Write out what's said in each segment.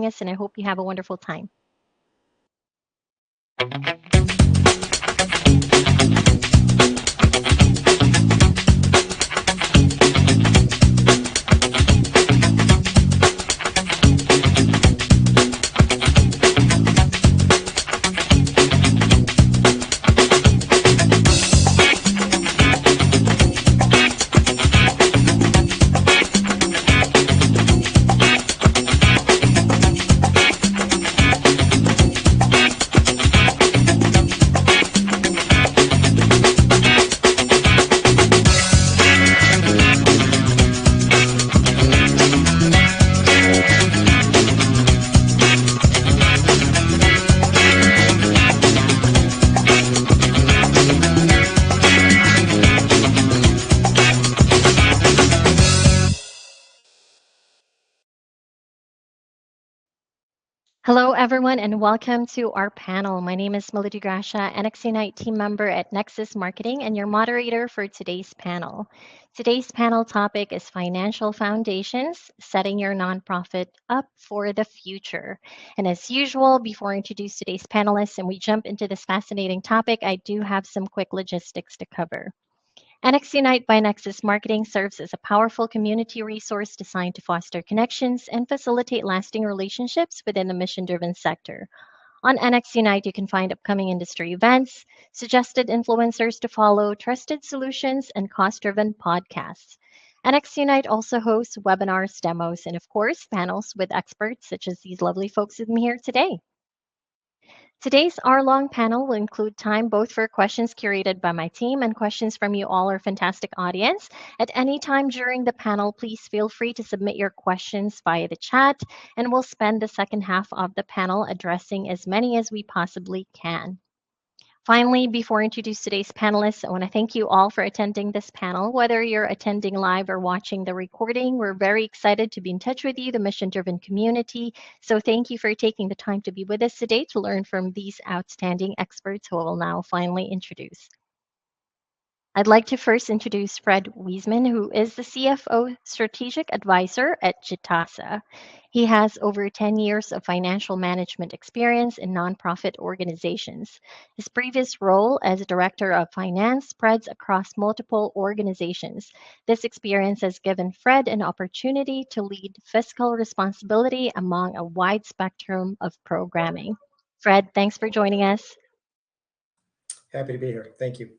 joining us, and I hope you have a wonderful time. Hello, everyone, and welcome to our panel. My name is Melody Gracia, NX Unite team member at Nexus Marketing, and your moderator for today's panel. Today's panel topic is financial foundations, setting your nonprofit up for the future. And as usual, before I introduce today's panelists and we jump into this fascinating topic, I do have some quick logistics to cover. NX Unite by Nexus Marketing serves as a powerful community resource designed to foster connections and facilitate lasting relationships within the mission-driven sector. On NX Unite, you can find upcoming industry events, suggested influencers to follow, trusted solutions, and cost-driven podcasts. NX Unite also hosts webinars, demos, and of course, panels with experts such as these lovely folks with me here today. Today's hour-long panel will include time both for questions curated by my team and questions from you all, our fantastic audience. At any time during the panel, please feel free to submit your questions via the chat, and we'll spend the second half of the panel addressing as many as we possibly can. Finally, before I introduce today's panelists, I want to thank you all for attending this panel. Whether you're attending live or watching the recording, we're very excited to be in touch with you, the mission-driven community. So thank you for taking the time to be with us today to learn from these outstanding experts who I will now finally introduce. I'd like to first introduce Fred Wiesman, who is the CFO Strategic Advisor at Jitasa. He has over 10 years of financial management experience in nonprofit organizations. His previous role as Director of Finance spreads across multiple organizations. This experience has given Fred an opportunity to lead fiscal responsibility among a wide spectrum of programming. Fred, thanks for joining us. Happy to be here. Thank you.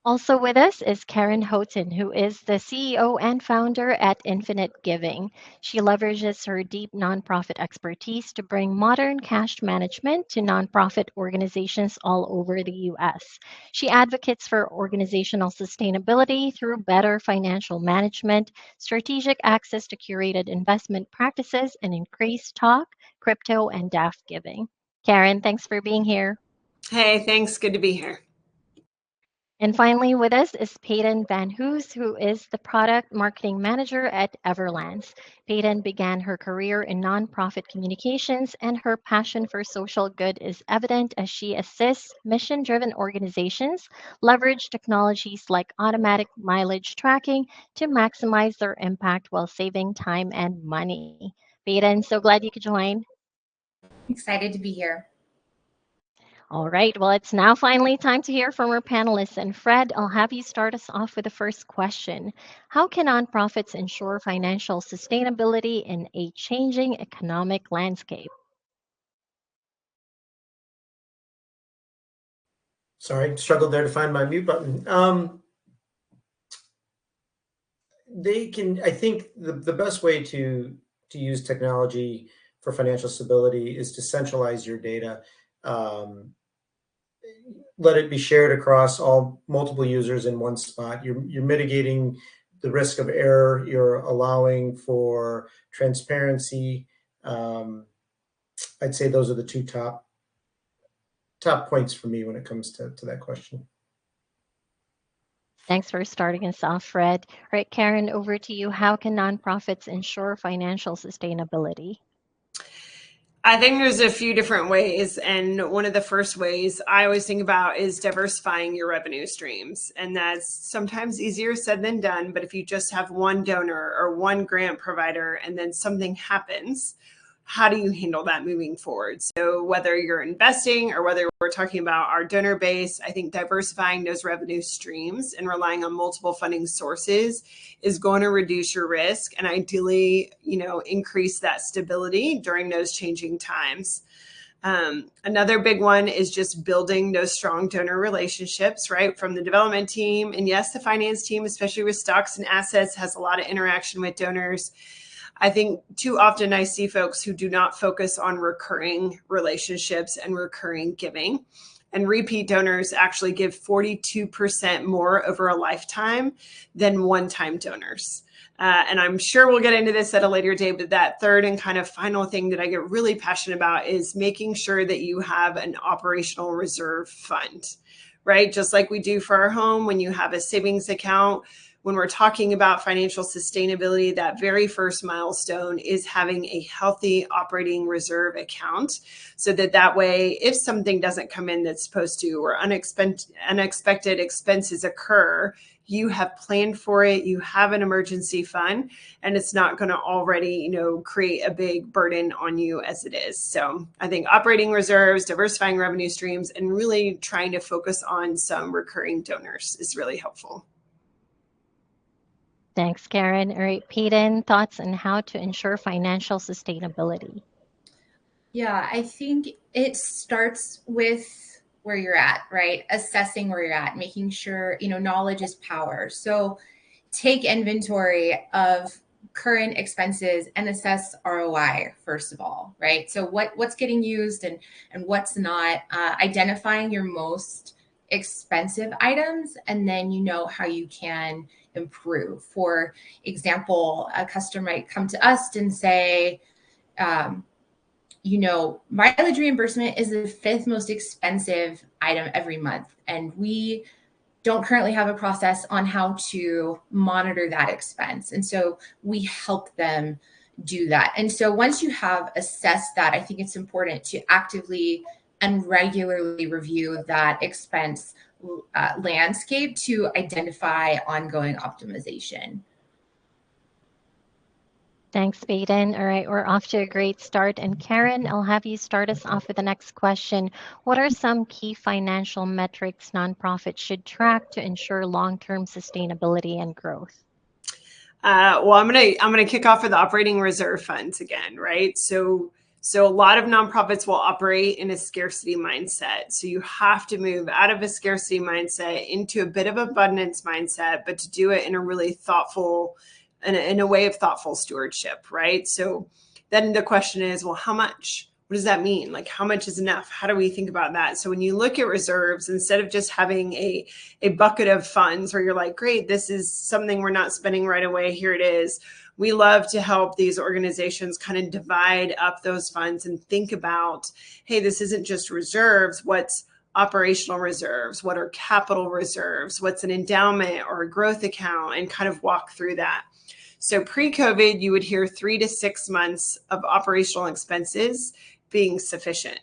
Also with us is Karen Houghton, who is the CEO and founder at Infinite Giving. She leverages her deep nonprofit expertise to bring modern cash management to nonprofit organizations all over the U.S. She advocates for organizational sustainability through better financial management, strategic access to curated investment practices, and increased talk, crypto, and DAF giving. Karen, thanks for being here. Hey, thanks. Good to be here. And finally with us is Peyton Van Hoos, who is the Product Marketing Manager at Everlands. Peyton began her career in nonprofit communications, and her passion for social good is evident as she assists mission-driven organizations leverage technologies like automatic mileage tracking to maximize their impact while saving time and money. Peyton, so glad you could join. Excited to be here. All right, well, it's now finally time to hear from our panelists. And Fred, I'll have you start us off with the first question. How can nonprofits ensure financial sustainability in a changing economic landscape? Sorry, struggled there to find my mute button. They can, I think the best way to use technology for financial stability is to centralize your data. Let it be shared across all multiple users in one spot. You're mitigating the risk of error. You're allowing for transparency. I'd say those are the two top points for me when it comes to that question. Thanks for starting us off, Fred. All right, Karen, over to you. How can nonprofits ensure financial sustainability? I think there's a few different ways. And one of the first ways I always think about is diversifying your revenue streams. And that's sometimes easier said than done. But if you just have one donor or one grant provider and then something happens, how do you handle that moving forward? So whether you're investing or whether we're talking about our donor base, I think diversifying those revenue streams and relying on multiple funding sources is going to reduce your risk and ideally, increase that stability during those changing times. Another big one is just building those strong donor relationships, right? From the development team. And yes, the finance team, especially with stocks and assets, has a lot of interaction with donors. I think too often I see folks who do not focus on recurring relationships and recurring giving. And repeat donors actually give 42% more over a lifetime than one-time donors. And I'm sure we'll get into this at a later date, but that third and kind of final thing that I get really passionate about is making sure that you have an operational reserve fund, right? Just like we do for our home, when you have a savings account, when we're talking about financial sustainability, that very first milestone is having a healthy operating reserve account so that way, if something doesn't come in that's supposed to, or unexpected expenses occur, you have planned for it, you have an emergency fund, and it's not going to already, create a big burden on you as it is. So I think operating reserves, diversifying revenue streams, and really trying to focus on some recurring donors is really helpful. Thanks, Karen. All right, Peyton, thoughts on how to ensure financial sustainability? Yeah, I think it starts with where you're at, right? Assessing where you're at, making sure, knowledge is power. So take inventory of current expenses and assess ROI, first of all, right? So what's getting used and what's not, identifying your most expensive items, and then how you can improve. For example, a customer might come to us and say, mileage reimbursement is the 5th most expensive item every month. And we don't currently have a process on how to monitor that expense. And so we help them do that. And so once you have assessed that, I think it's important to actively and regularly review that expense landscape to identify ongoing optimization. Thanks, Peyton. All right, we're off to a great start. And Karen, I'll have you start us off with the next question. What are some key financial metrics nonprofits should track to ensure long-term sustainability and growth? Well, I'm gonna kick off with operating reserve funds again, right? So a lot of nonprofits will operate in a scarcity mindset. So you have to move out of a scarcity mindset into a bit of abundance mindset, but to do it in a really thoughtful, in a way of thoughtful stewardship, right? So then the question is, well, how much? What does that mean? Like, how much is enough? How do we think about that? So when you look at reserves, instead of just having a bucket of funds where you're like, great, this is something we're not spending right away, here it is. We love to help these organizations kind of divide up those funds and think about, hey, this isn't just reserves. What's operational reserves? What are capital reserves? What's an endowment or a growth account? And kind of walk through that. So pre-COVID, you would hear 3 to 6 months of operational expenses being sufficient.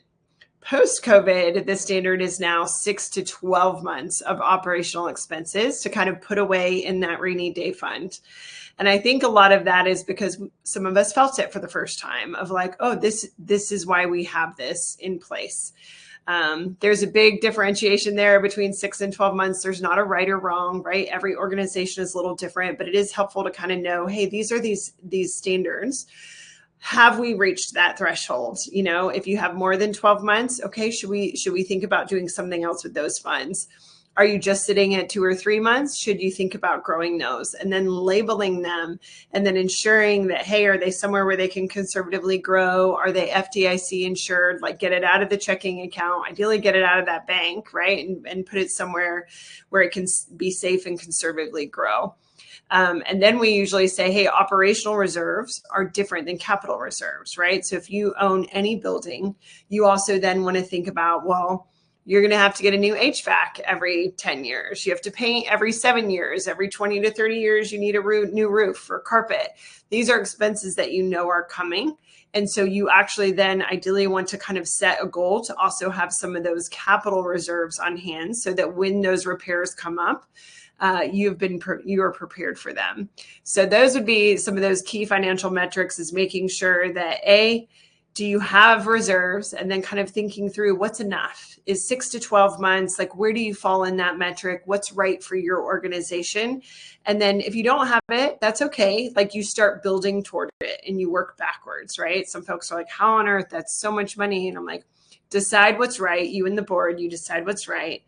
Post-COVID, the standard is now 6 to 12 months of operational expenses to kind of put away in that rainy day fund. And I think a lot of that is because some of us felt it for the first time of like, oh, this is why we have this in place. There's a big differentiation there between 6 and 12 months. There's not a right or wrong, right? Every organization is a little different, but it is helpful to kind of know, hey, these are these standards. Have we reached that threshold? If you have more than 12 months, okay, should we think about doing something else with those funds? Are you just sitting at 2 or 3 months? Should you think about growing those and then labeling them and then ensuring that, hey, are they somewhere where they can conservatively grow? Are they FDIC insured? Like get it out of the checking account, ideally get it out of that bank, right? And put it somewhere where it can be safe and conservatively grow. And then we usually say, hey, operational reserves are different than capital reserves, right? So if you own any building, you also then want to think about, well, you're going to have to get a new HVAC every 10 years. You have to paint every 7 years. Every 20 to 30 years, you need a new roof or carpet. These are expenses that are coming. And so you actually then ideally want to kind of set a goal to also have some of those capital reserves on hand so that when those repairs come up, you are prepared for them. So those would be some of those key financial metrics, is making sure that do you have reserves? And then kind of thinking through what's enough. Is 6 to 12 months, like where do you fall in that metric? What's right for your organization? And then if you don't have it, that's okay. Like you start building toward it and you work backwards, right? Some folks are like, how on earth? That's so much money. And I'm like, decide what's right. You and the board, you decide what's right.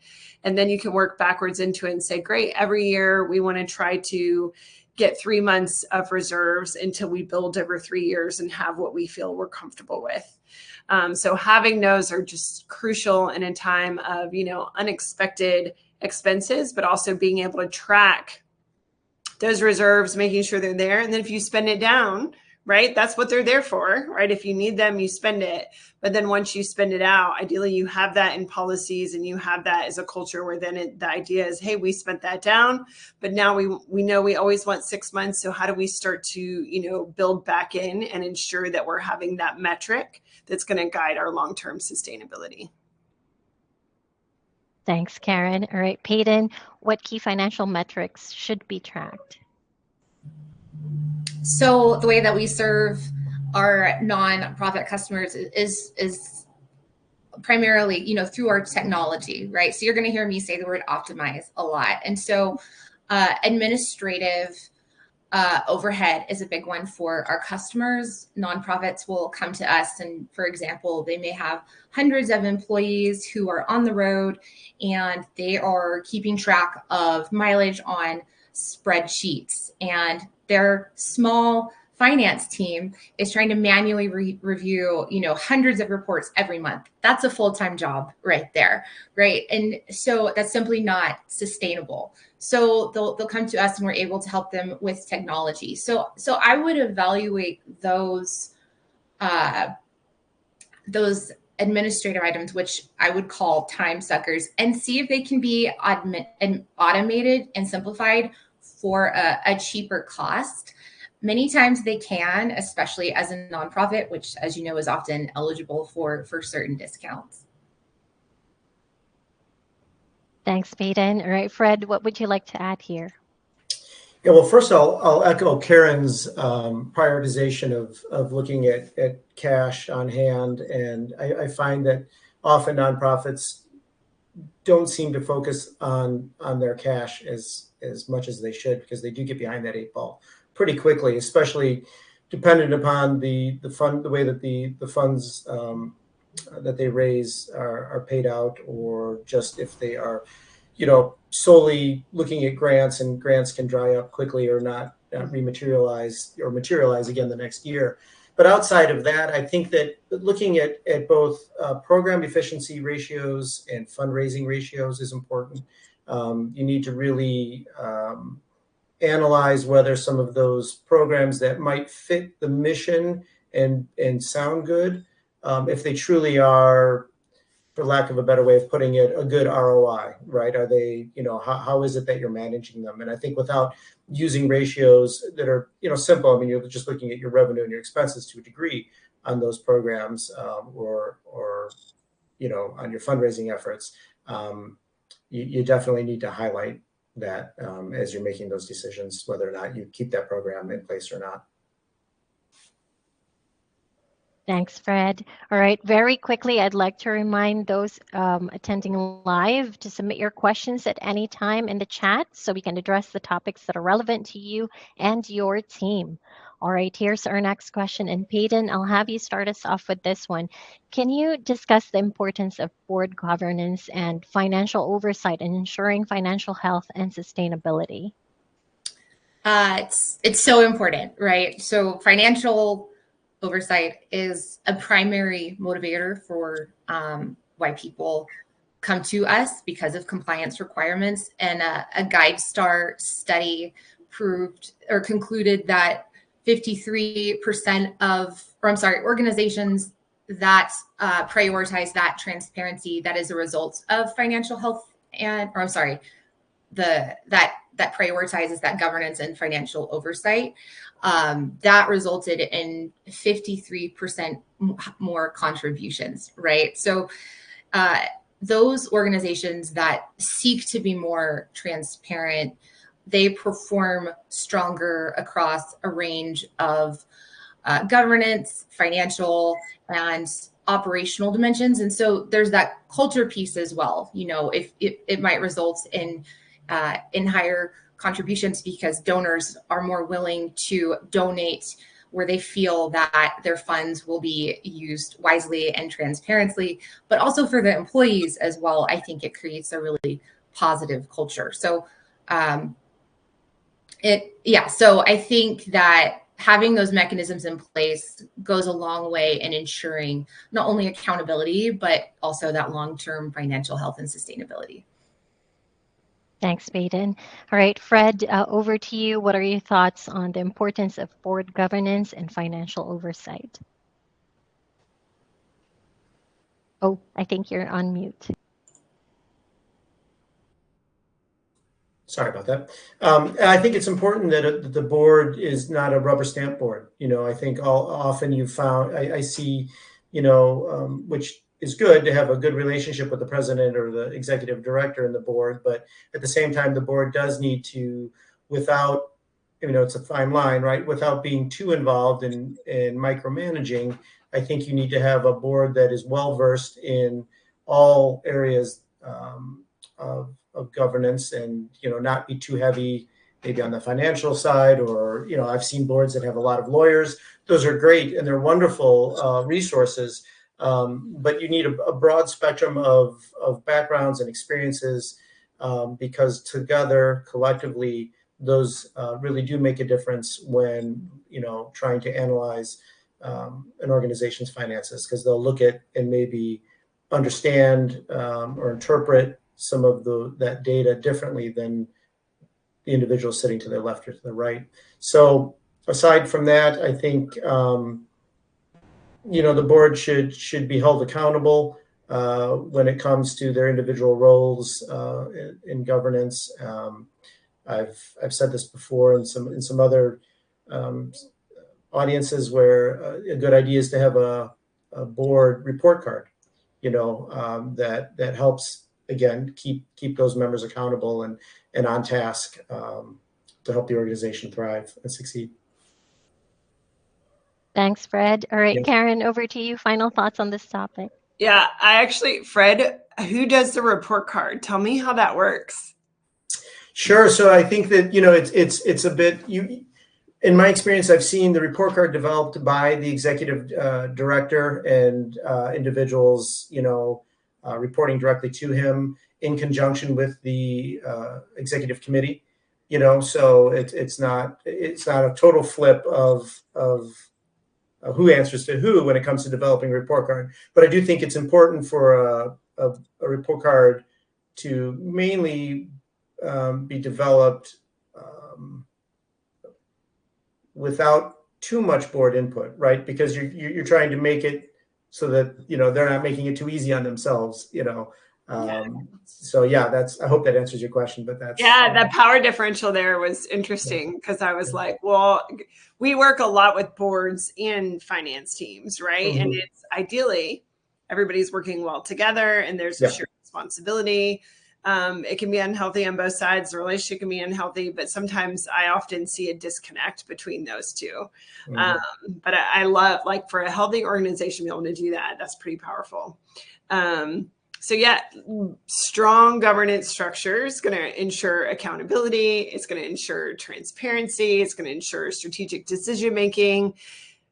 And then you can work backwards into it and say, great, every year we want to try to get 3 months of reserves until we build over 3 years and have what we feel we're comfortable with. So having those are just crucial in a time of, unexpected expenses, but also being able to track those reserves, making sure they're there. And then if you spend it down, right, that's what they're there for, right? If you need them, you spend it. But then once you spend it out, ideally you have that in policies and you have that as a culture where then the idea is, hey, we spent that down, but now we know we always want 6 months. So how do we start to, build back in and ensure that we're having that metric that's going to guide our long-term sustainability? Thanks, Karen. All right, Peyton, what key financial metrics should be tracked? So the way that we serve our nonprofit customers is primarily, through our technology, right? So you're going to hear me say the word optimize a lot. And so administrative overhead is a big one for our customers. Nonprofits will come to us and, for example, they may have hundreds of employees who are on the road and they are keeping track of mileage on spreadsheets, and their small finance team is trying to manually review, hundreds of reports every month. That's a full-time job right there, right? And so that's simply not sustainable. So they'll come to us and we're able to help them with technology. So I would evaluate those administrative items, which I would call time suckers, and see if they can be automated and simplified for a cheaper cost. Many times they can, especially as a nonprofit, which, as you know, is often eligible for certain discounts. Thanks, Peyton. All right, Fred, what would you like to add here? Yeah, well, first I'll echo Karen's prioritization of looking at cash on hand. And I find that often nonprofits don't seem to focus on their cash as much as they should, because they do get behind that 8 ball pretty quickly, especially dependent upon the way that the funds that they raise are paid out, or just if they are, solely looking at grants, and grants can dry up quickly or not rematerialize or materialize again the next year. But outside of that, I think that looking at both program efficiency ratios and fundraising ratios is important. You need to really analyze whether some of those programs that might fit the mission and sound good, if they truly are, for lack of a better way of putting it, a good ROI, right? Are they, how is it that you're managing them? And I think without using ratios that are, simple, I mean, you're just looking at your revenue and your expenses to a degree on those programs, or on your fundraising efforts, you definitely need to highlight that as you're making those decisions, whether or not you keep that program in place or not. Thanks, Fred. All right, very quickly, I'd like to remind those attending live to submit your questions at any time in the chat so we can address the topics that are relevant to you and your team. All right, here's our next question. And Peyton, I'll have you start us off with this one. Can you discuss the importance of board governance and financial oversight in ensuring financial health and sustainability? It's so important, right? So financial oversight is a primary motivator for why people come to us, because of compliance requirements. And a GuideStar study concluded that 53% organizations that prioritize that transparency, that is a result of financial health that prioritizes that governance and financial oversight, that resulted in 53% more contributions, right? So those organizations that seek to be more transparent, they perform stronger across a range of governance, financial, and operational dimensions. And so there's that culture piece as well. If it might result in higher contributions because donors are more willing to donate where they feel that their funds will be used wisely and transparently, but also for the employees as well. I think it creates a really positive culture. So so I think that having those mechanisms in place goes a long way in ensuring not only accountability, but also that long-term financial health and sustainability. Thanks, Baden. All right, Fred, over to you. What are your thoughts on the importance of board governance and financial oversight? Oh, I think you're on mute. Sorry about that. I think it's important that the board is not a rubber stamp board. I think often you found, I see, which is good to have a good relationship with the president or the executive director in the board. But at the same time, the board does need to, without, it's a fine line, right? Without being too involved in micromanaging, I think you need to have a board that is well-versed in all areas of governance and, not be too heavy maybe on the financial side, or, I've seen boards that have a lot of lawyers. Those are great and they're wonderful resources. But you need a broad spectrum of backgrounds and experiences because together, collectively, those really do make a difference when, trying to analyze an organization's finances, because they'll look at and maybe understand or interpret some of that data differently than the individual sitting to their left or to the right. So aside from that, I think the board should be held accountable when it comes to their individual roles in governance. I've said this before in some other audiences where a good idea is to have a board report card, that helps again keep those members accountable and on task to help the organization thrive and succeed. Thanks, Fred. All right, Yeah. Karen, over to you. Final thoughts on this topic. Yeah, Fred, who does the report card? Tell me how that works. Sure. So I think that, it's a bit, in my experience, I've seen the report card developed by the executive director and individuals, reporting directly to him in conjunction with the executive committee, so it's not a total flip of who answers to who when it comes to developing a report card. But I do think it's important for a report card to mainly be developed without too much board input, right? Because you're trying to make it so that they're not making it too easy on themselves, So yeah, I hope that answers your question. But that power differential there was interesting because I was like, well, we work a lot with boards and finance teams, right? Mm-hmm. And it's ideally everybody's working well together and there's a shared responsibility. It can be unhealthy on both sides. The relationship can be unhealthy, but sometimes I often see a disconnect between those two. Mm-hmm. But I love, like, for a healthy organization, to be able to do that, that's pretty powerful. So yeah, strong governance structure is going to ensure accountability. It's going to ensure transparency. It's going to ensure strategic decision-making.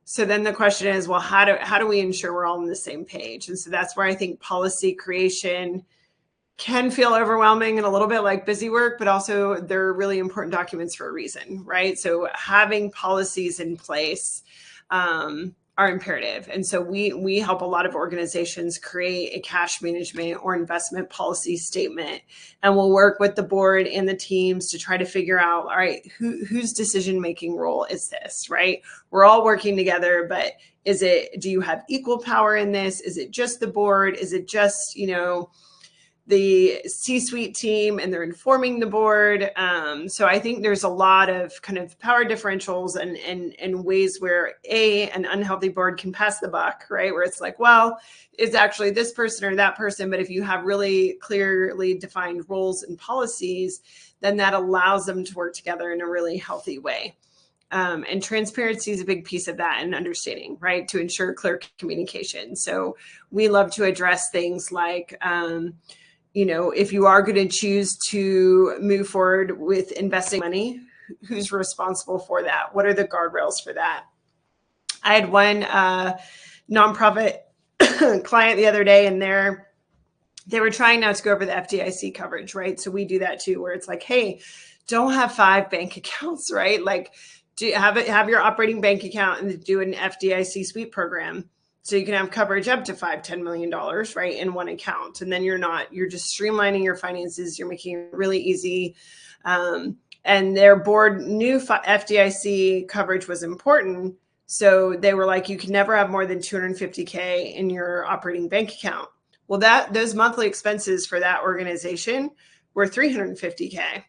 So then the question is, well, how do we ensure we're all on the same page? And so that's where I think policy creation can feel overwhelming and a little bit like busy work, but also they're really important documents for a reason, right? So having policies in place are imperative. And so we help a lot of organizations create a cash management or investment policy statement, and we'll work with the board and the teams to try to figure out, all right, whose decision-making role is this, right? We're all working together, but do you have equal power in this? Is it just the board? Is it just, the C-suite team and they're informing the board? So I think there's a lot of kind of power differentials and ways where an unhealthy board can pass the buck, right? Where it's like, well, it's actually this person or that person. But if you have really clearly defined roles and policies, then that allows them to work together in a really healthy way. And transparency is a big piece of that, and understanding, right, to ensure clear communication. So we love to address things like, if you are going to choose to move forward with investing money, who's responsible for that? What are the guardrails for that? I had one nonprofit client the other day, and they were trying not to go over the FDIC coverage, right? So we do that too, where it's like, hey, don't have 5 bank accounts, right? Like, have your operating bank account and do an FDIC sweep program, so you can have coverage up to $5-10 million, right, in one account. And then you're just streamlining your finances. You're making it really easy. And their board knew FDIC coverage was important. So they were like, you can never have more than $250K in your operating bank account. Well, those monthly expenses for that organization were $350K.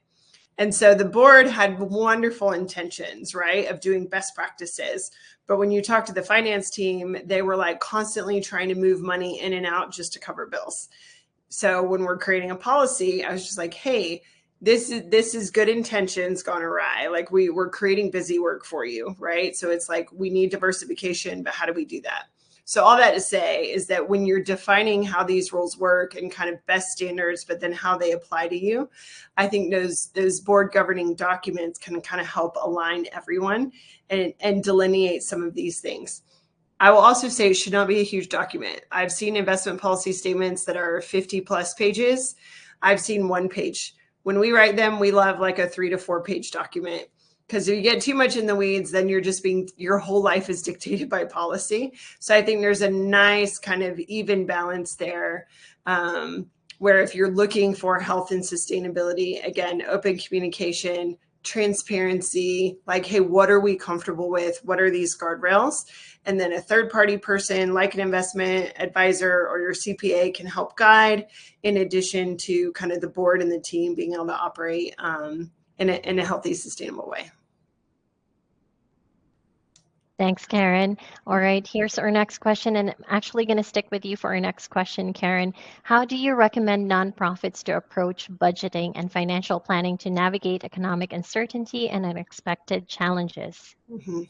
And so the board had wonderful intentions, right, of doing best practices. But when you talk to the finance team, they were like constantly trying to move money in and out just to cover bills. So when we're creating a policy, I was just like, hey, this is good intentions gone awry. Like we're creating busy work for you, right? So it's like, we need diversification, but how do we do that? So all that to say is that when you're defining how these rules work and kind of best standards, but then how they apply to you, I think those board governing documents can kind of help align everyone and delineate some of these things. I will also say it should not be a huge document. I've seen investment policy statements that are 50 plus pages. I've seen 1 page. When we write them, we love like a 3 to 4 page document. Because if you get too much in the weeds, then your whole life is dictated by policy. So I think there's a nice kind of even balance there, where if you're looking for health and sustainability, again, open communication, transparency, like, hey, what are we comfortable with? What are these guardrails? And then a third party person like an investment advisor or your CPA can help guide, in addition to kind of the board and the team being able to operate in a healthy, sustainable way. Thanks, Karen. All right, here's our next question, and I'm actually going to stick with you for our next question, Karen. How do you recommend nonprofits to approach budgeting and financial planning to navigate economic uncertainty and unexpected challenges? Mm-hmm.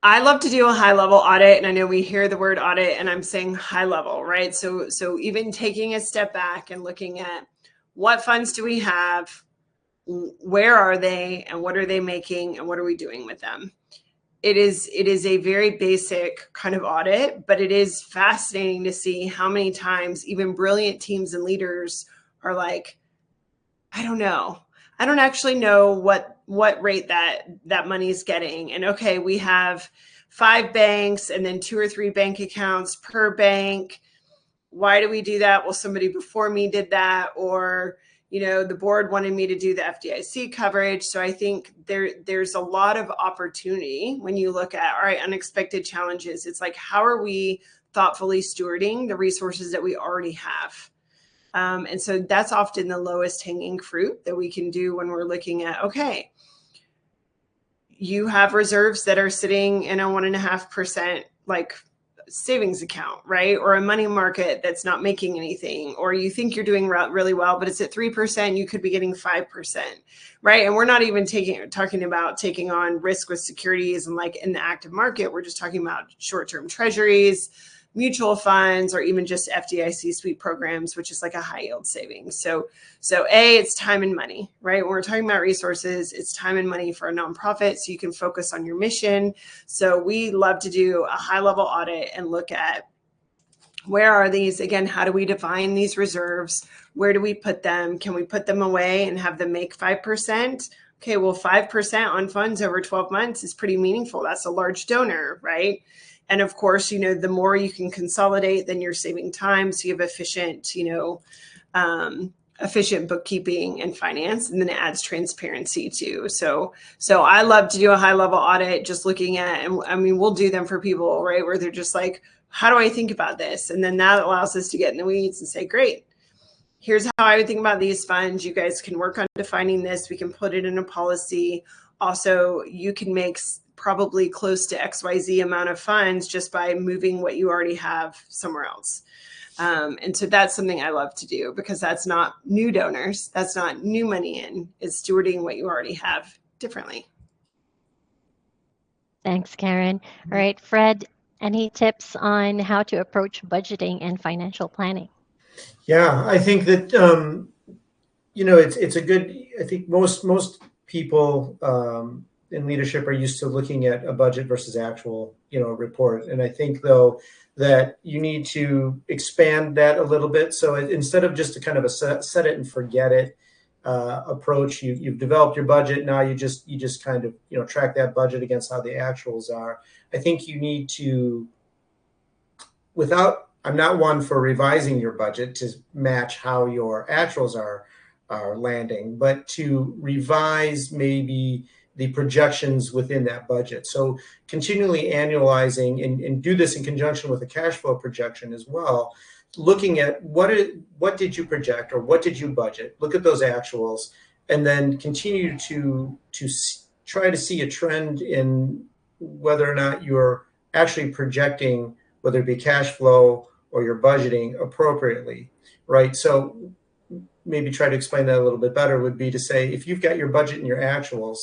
I love to do a high level audit, and I know we hear the word audit and I'm saying high level, right? So even taking a step back and looking at what funds do we have, where are they, and what are they making, and what are we doing with them? It is a very basic kind of audit, but it is fascinating to see how many times even brilliant teams and leaders are like, I don't know. I don't actually know what rate that money is getting. And okay, we have 5 banks and then 2 or 3 bank accounts per bank. Why do we do that? Well, somebody before me did that, or the board wanted me to do the FDIC coverage. So I think there's a lot of opportunity when you look at, all right, unexpected challenges. It's like, how are we thoughtfully stewarding the resources that we already have? And so that's often the lowest hanging fruit that we can do when we're looking at, okay, you have reserves that are sitting in a 1.5% like savings account, right? Or a money market that's not making anything, or you think you're doing really well, but it's at 3%, you could be getting 5%, right? And we're not even talking about taking on risk with securities and like in the active market. We're just talking about short-term treasuries, mutual funds, or even just FDIC sweep programs, which is like a high yield savings. So it's time and money, right? When we're talking about resources, it's time and money for a nonprofit so you can focus on your mission. So we love to do a high level audit and look at, where are these? Again, how do we define these reserves? Where do we put them? Can we put them away and have them make 5%? Okay, well, 5% on funds over 12 months is pretty meaningful. That's a large donor, right? And of course, the more you can consolidate, then you're saving time. So you have efficient bookkeeping and finance, and then it adds transparency too. So I love to do a high level audit, just looking at, and I mean, we'll do them for people, right, where they're just like, how do I think about this? And then that allows us to get in the weeds and say, great, here's how I would think about these funds. You guys can work on defining this. We can put it in a policy. Also, you can make probably close to XYZ amount of funds just by moving what you already have somewhere else. And so that's something I love to do, because that's not new donors. That's not new money in. It's stewarding what you already have differently. Thanks, Karen. All right, Fred, any tips on how to approach budgeting and financial planning? Yeah, I think that it's a good. I think most people in leadership are used to looking at a budget versus actual report, and I think though that you need to expand that a little bit. So instead of just a kind of a set it and forget it approach, you've developed your budget. Now you just kind of track that budget against how the actuals are. I think you need to, without, I'm not one for revising your budget to match how your actuals are landing, but to revise maybe the projections within that budget. So continually annualizing and do this in conjunction with a cash flow projection as well, looking at what did you project or what did you budget, look at those actuals, and then continue to try to see a trend in whether or not you're actually projecting, whether it be cash flow or your budgeting appropriately, right? So maybe try to explain that a little bit better would be to say, if you've got your budget and your actuals,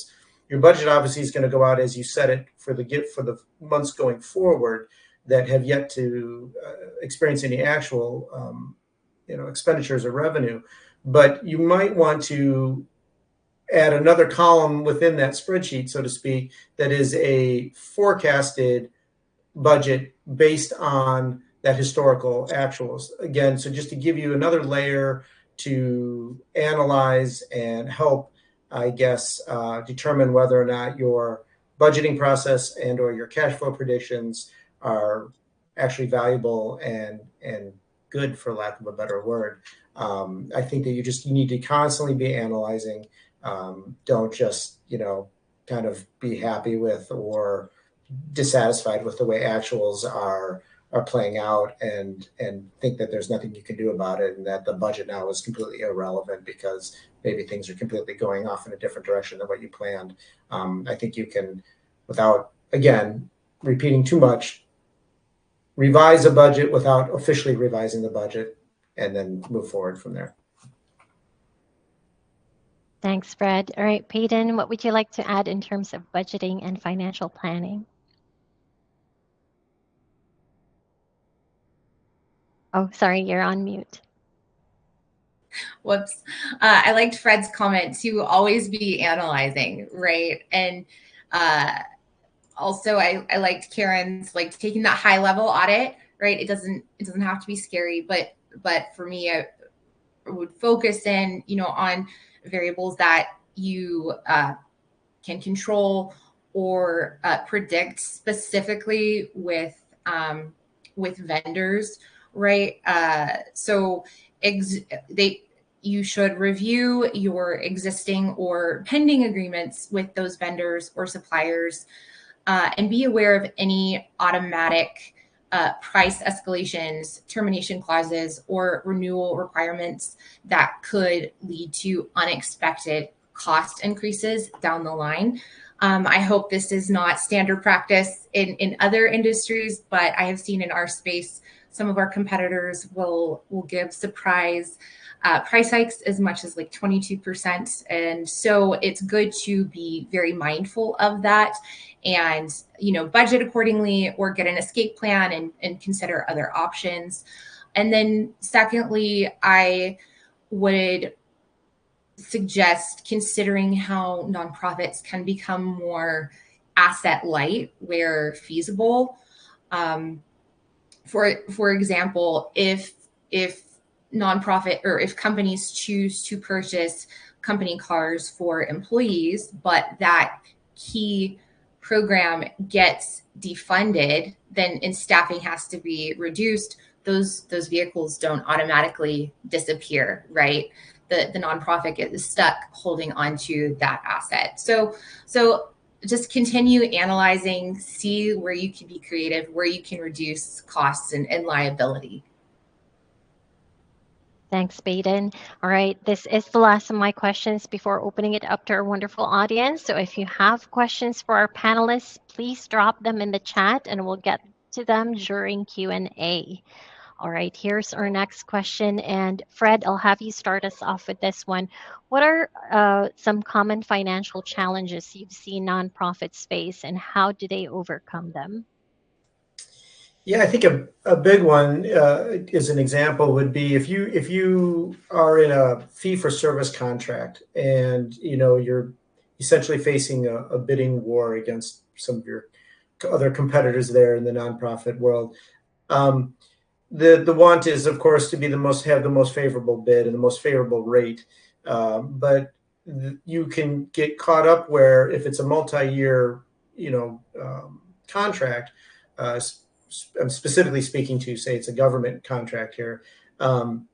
your budget obviously is going to go out as you set it for the months going forward that have yet to experience any actual expenditures or revenue. But you might want to add another column within that spreadsheet, so to speak, that is a forecasted budget based on that historical actuals. Again, so just to give you another layer to analyze and help, I guess, determine whether or not your budgeting process and or your cash flow predictions are actually valuable and good, for lack of a better word. I think that you need to constantly be analyzing. Don't just kind of be happy with or dissatisfied with the way actuals are playing out and think that there's nothing you can do about it and that the budget now is completely irrelevant because maybe things are completely going off in a different direction than what you planned. I think you can, without again repeating too much, revise a budget without officially revising the budget and then move forward from there. Thanks, Fred. All right, Peyton, what would you like to add in terms of budgeting and financial planning? Oh, sorry, you're on mute. Whoops. I liked Fred's comment to always be analyzing, right? And also I liked Karen's, like, taking that high level audit, right? It doesn't have to be scary, but for me, I would focus in, on variables that you can control or predict, specifically with vendors, right? So you should review your existing or pending agreements with those vendors or suppliers, and be aware of any automatic price escalations, termination clauses, or renewal requirements that could lead to unexpected cost increases down the line. I hope this is not standard practice in other industries, but I have seen in our space some of our competitors will give surprise price hikes as much as like 22%. And so it's good to be very mindful of that and, budget accordingly or get an escape plan and consider other options. And then secondly, I would suggest considering how nonprofits can become more asset light where feasible. For example, if nonprofit or if companies choose to purchase company cars for employees, but that key program gets defunded, then and staffing has to be reduced, those vehicles don't automatically disappear, right? The nonprofit is stuck holding onto that asset. So just continue analyzing, see where you can be creative, where you can reduce costs and liability. Thanks, Baden. All right, this is the last of my questions before opening it up to our wonderful audience. So if you have questions for our panelists, please drop them in the chat and we'll get to them during Q&A. All right, here's our next question. And Fred, I'll have you start us off with this one. What are some common financial challenges you've seen nonprofits face, and how do they overcome them? Yeah, I think a big one as an example would be if you are in a fee for service contract and you're essentially facing a bidding war against some of your other competitors there in the nonprofit world. Um, the want is, of course, to be have the most favorable bid and the most favorable rate, but you can get caught up where if it's a multi-year, contract. I'm specifically speaking to, say, it's a government contract here. Um,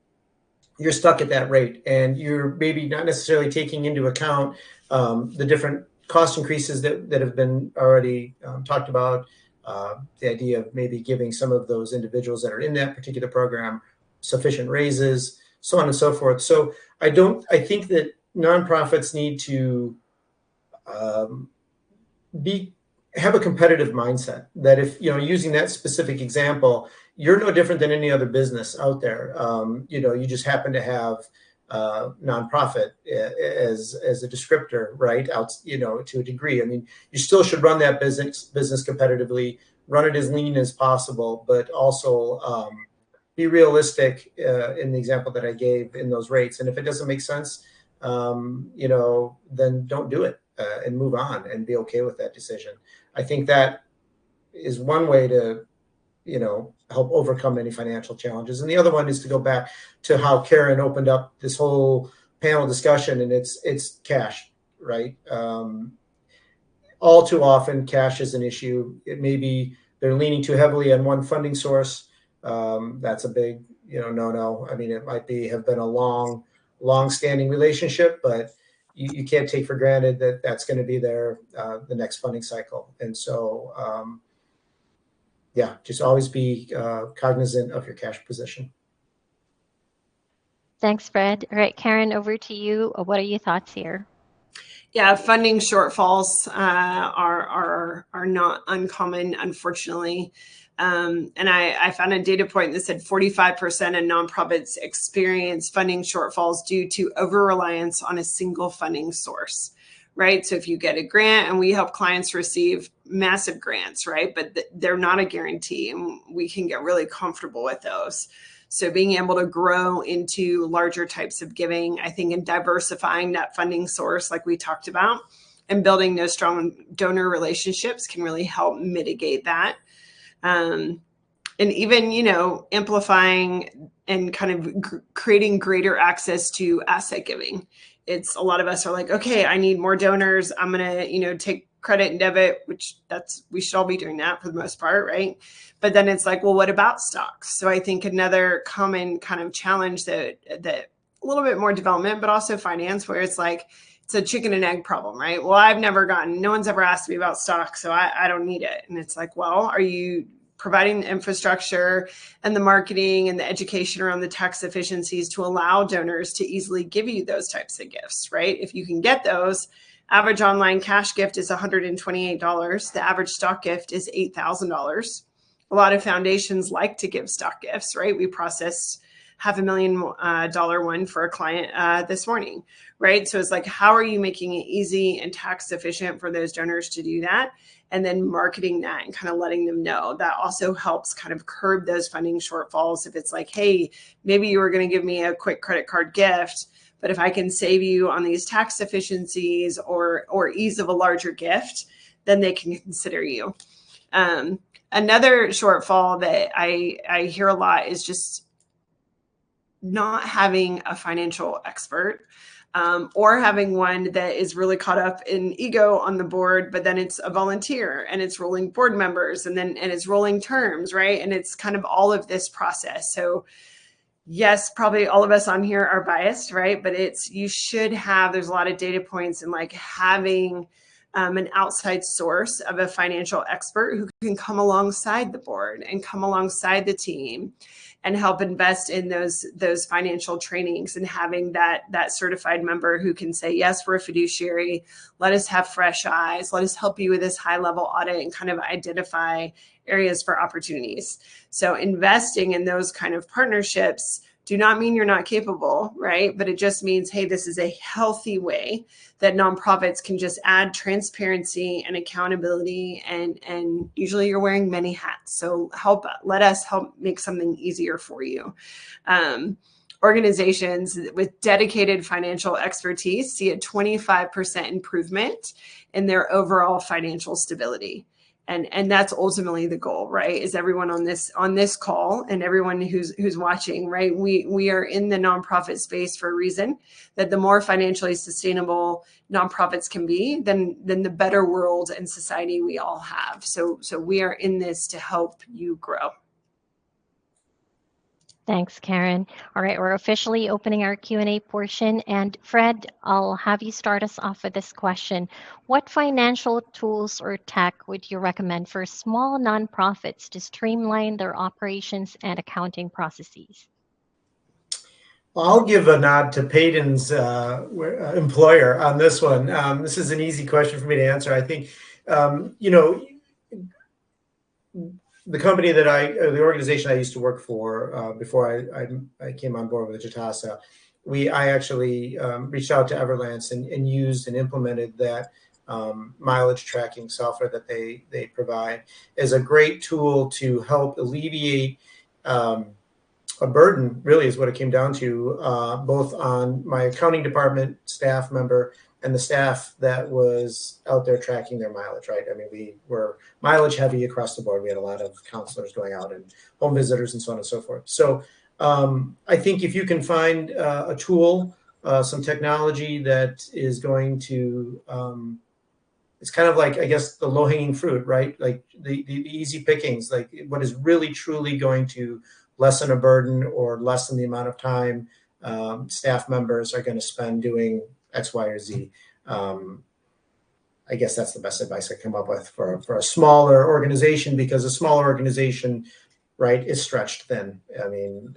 you're stuck at that rate, and you're maybe not necessarily taking into account the different cost increases that have been already talked about. The idea of maybe giving some of those individuals that are in that particular program sufficient raises, so on and so forth. So I think that nonprofits need to um, be have a competitive mindset, that if using that specific example, you're no different than any other business out there. You just happen to have nonprofit as a descriptor, right? Out, to a degree. I mean, you still should run that business competitively, run it as lean as possible, but also be realistic in the example that I gave in those rates. And if it doesn't make sense, then don't do it, and move on and be okay with that decision. I think that is one way to, help overcome any financial challenges. And the other one is to go back to how Karen opened up this whole panel discussion, and it's cash, right? All too often, cash is an issue. It may be they're leaning too heavily on one funding source. That's a big, no. I mean, it might have been a long-standing relationship, but you can't take for granted that that's going to be there the next funding cycle. And so, yeah, just always be cognizant of your cash position. Thanks, Fred. All right, Karen, over to you. What are your thoughts here? Yeah, funding shortfalls are not uncommon, unfortunately. And I found a data point that said 45% of nonprofits experience funding shortfalls due to over-reliance on a single funding source, right? So if you get a grant, and we help clients receive massive grants, right? But they're not a guarantee, and we can get really comfortable with those. So being able to grow into larger types of giving, I think, in diversifying that funding source, like we talked about, and building those strong donor relationships can really help mitigate that. And even, amplifying and kind of creating greater access to asset giving. It's a lot of us are like, okay, I need more donors. I'm going to, take credit and debit, which we should all be doing that for the most part, right? But then it's like, well, what about stocks? So I think another common kind of challenge that a little bit more development, but also finance, where it's like, it's a chicken and egg problem, right? Well, no one's ever asked me about stocks, so I don't need it. And it's like, well, are you providing the infrastructure and the marketing and the education around the tax efficiencies to allow donors to easily give you those types of gifts, right? If you can get those, average online cash gift is $128. The average stock gift is $8,000. A lot of foundations like to give stock gifts, right? We processed $500,000 one for a client this morning, right? So it's like, how are you making it easy and tax efficient for those donors to do that? And then marketing that and kind of letting them know. That also helps kind of curb those funding shortfalls. If it's like, hey, maybe you were going to give me a quick credit card gift, but if I can save you on these tax efficiencies or ease of a larger gift, then they can consider you. Another shortfall that I hear a lot is just not having a financial expert, or having one that is really caught up in ego on the board, but then it's a volunteer and it's rolling board members and it's rolling terms, right? And it's kind of all of this process. So yes, probably all of us on here are biased, right? But there's a lot of data points, and like having an outside source of a financial expert who can come alongside the board and come alongside the team and help invest in those financial trainings, and having that certified member who can say, yes, we're a fiduciary. Let us have fresh eyes. Let us help you with this high level audit and kind of identify areas for opportunities. So investing in those kind of partnerships do not mean you're not capable, right? But it just means, hey, this is a healthy way that nonprofits can just add transparency and accountability, and usually you're wearing many hats. So let us help make something easier for you. Organizations with dedicated financial expertise see a 25% improvement in their overall financial stability. And that's ultimately the goal, right? Is everyone on this call and everyone who's watching, right? We are in the nonprofit space for a reason. That the more financially sustainable nonprofits can be, then the better world and society we all have. So we are in this to help you grow. Thanks, Karen. All right, we're officially opening our Q&A portion. And Fred, I'll have you start us off with this question. What financial tools or tech would you recommend for small nonprofits to streamline their operations and accounting processes? Well, I'll give a nod to Peyton's employer on this one. This is an easy question for me to answer. I think, the company the organization I used to work for before I came on board with Jatasa, I actually reached out to Everlance and used and implemented that mileage tracking software that they provide as a great tool to help alleviate a burden, really is what it came down to, both on my accounting department staff member and the staff that was out there tracking their mileage, right? I mean, we were mileage heavy across the board. We had a lot of counselors going out and home visitors and so on and so forth. So I think if you can find a tool, some technology that is going to, it's kind of like, I guess, the low-hanging fruit, right? Like the easy pickings, like what is really truly going to lessen a burden or lessen the amount of time staff members are going to spend doing X, Y, or Z. I guess that's the best advice I come up with for a smaller organization, because a smaller organization, right, is stretched thin. I mean,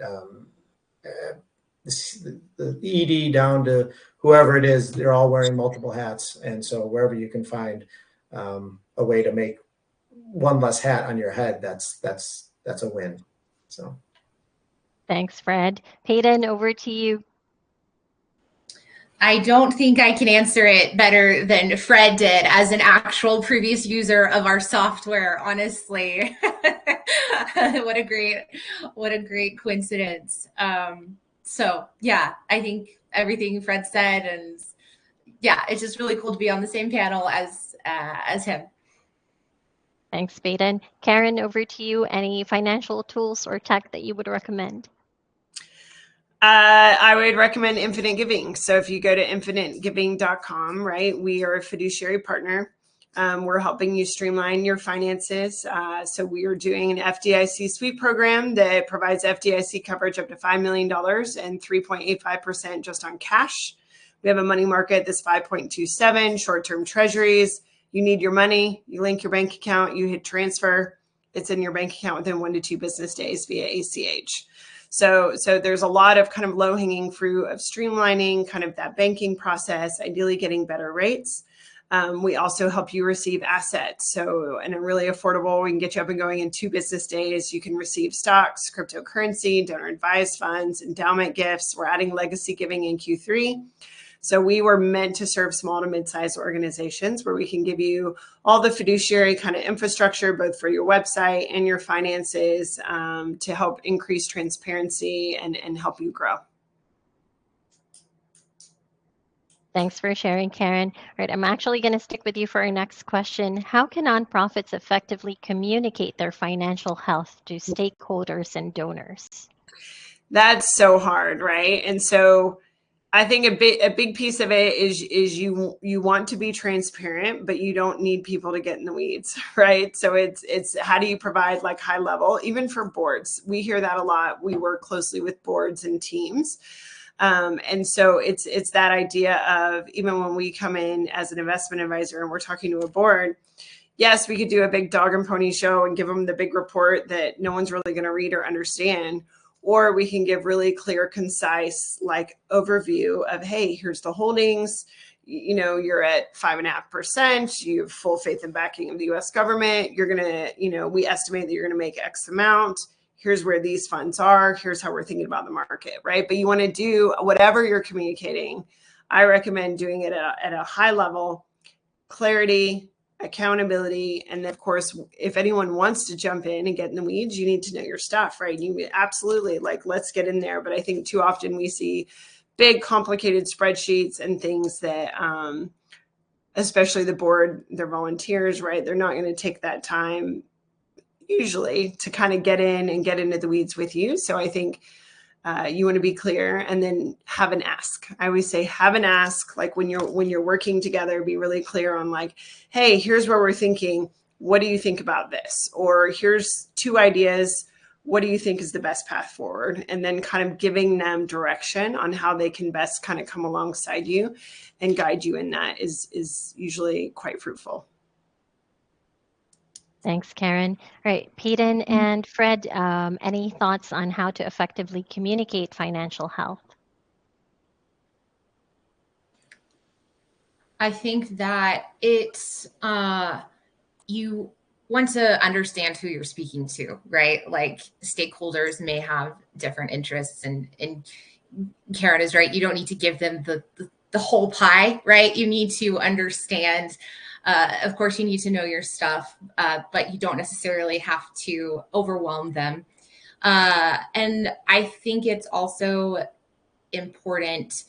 the ED down to whoever it is, they're all wearing multiple hats. And so wherever you can find a way to make one less hat on your head, that's a win. So. Thanks, Fred. Peyton, over to you. I don't think I can answer it better than Fred did as an actual previous user of our software, honestly. What a great coincidence. So yeah, I think everything Fred said, and yeah, it's just really cool to be on the same panel as him. Thanks, Peyton. Karen, over to you. Any financial tools or tech that you would recommend? I would recommend Infinite Giving. So if you go to infinitegiving.com, right, we are a fiduciary partner. We're helping you streamline your finances. So we are doing an FDIC sweep program that provides FDIC coverage up to $5 million and 3.85% just on cash. We have a money market that's 5.27, short-term treasuries. You need your money, you link your bank account, you hit transfer. It's in your bank account within 1 to 2 business days via ACH. So there's a lot of kind of low-hanging fruit of streamlining kind of that banking process, ideally getting better rates. We also help you receive assets. So in a really affordable, we can get you up and going in 2 business days. You can receive stocks, cryptocurrency, donor advised funds, endowment gifts. We're adding legacy giving in Q3. So we were meant to serve small to mid-sized organizations where we can give you all the fiduciary kind of infrastructure, both for your website and your finances, to help increase transparency and help you grow. Thanks for sharing, Karen. All right, I'm actually going to stick with you for our next question. How can nonprofits effectively communicate their financial health to stakeholders and donors? That's so hard, right? And so I think a big piece of it is you want to be transparent, but you don't need people to get in the weeds, right? So it's how do you provide like high level, even for boards? We hear that a lot. We work closely with boards and teams. And so it's that idea of, even when we come in as an investment advisor and we're talking to a board, yes, we could do a big dog and pony show and give them the big report that no one's really going to read or understand. Or we can give really clear, concise, like overview of, hey, here's the holdings. You know, you're at 5.5%. You have full faith and backing of the US government. You're going to, you know, we estimate that you're going to make X amount. Here's where these funds are. Here's how we're thinking about the market, right? But you want to do whatever you're communicating. I recommend doing it at a high level, clarity, accountability. And then, of course, if anyone wants to jump in and get in the weeds, you need to know your stuff, right? You absolutely, like, let's get in there. But I think too often we see big, complicated spreadsheets and things that, especially the board, they're volunteers, right? They're not going to take that time usually to kind of get in and get into the weeds with you. So I think you want to be clear, and then have an ask. I always say have an ask. Like when you're working together, be really clear on like, hey, here's where we're thinking. What do you think about this? Or here's 2 ideas. What do you think is the best path forward? And then kind of giving them direction on how they can best kind of come alongside you and guide you in that is usually quite fruitful. Thanks, Karen. All right, Peyton and Fred, any thoughts on how to effectively communicate financial health? I think that it's you want to understand who you're speaking to, right? Like stakeholders may have different interests, and Karen is right. You don't need to give them the whole pie, right? You need to understand. Of course, you need to know your stuff, but you don't necessarily have to overwhelm them. And I think it's also important